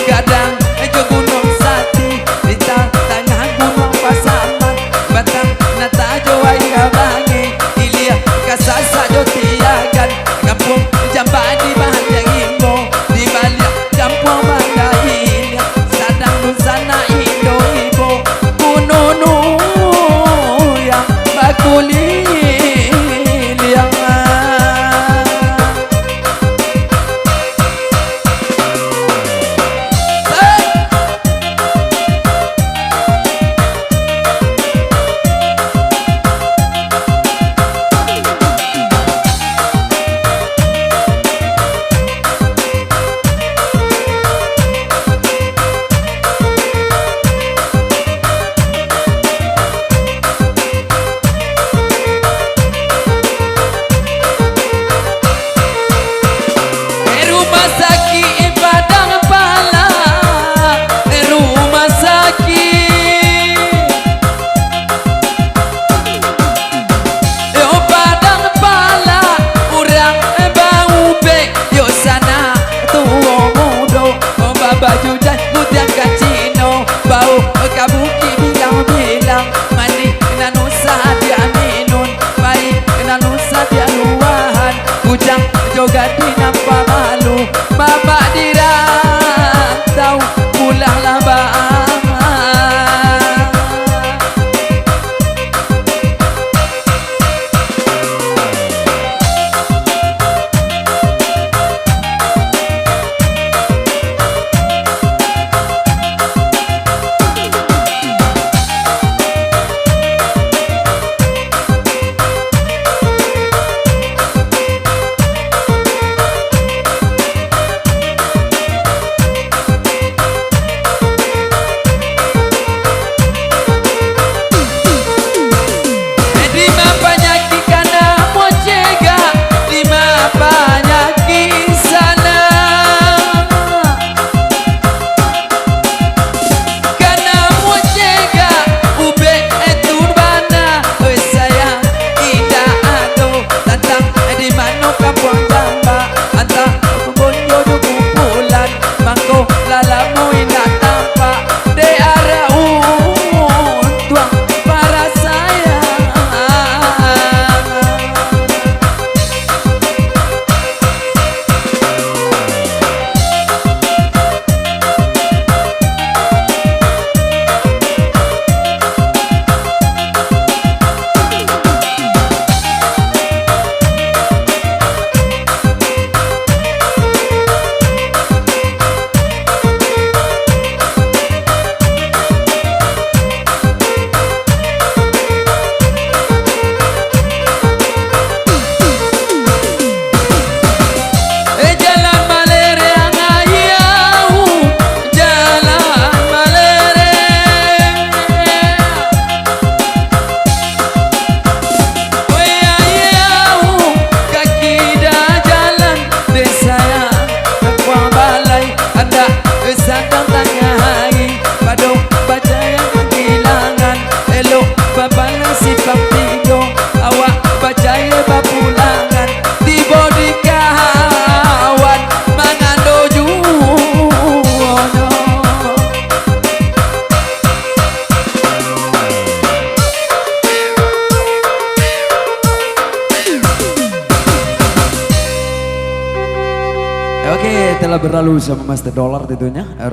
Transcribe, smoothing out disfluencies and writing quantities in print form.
Gadang ke Gunung Sati di tengah Gunung Pasaman batang nata joai kabangi ilia kasasa jotiagan kampung Jambadi bahagian Imbo di balik kampung Mandailing sadang dusana Indo Ibo kununu yang bakuli liang baju dan kutiang kacino bau kabuki bilang-bilang mani nanusa dia minun baik nanusa dia luahan ujang jogat di nampak malu bapak dirantau pulang labaan Oke, telah berlalu sama Master Dollar tentunya.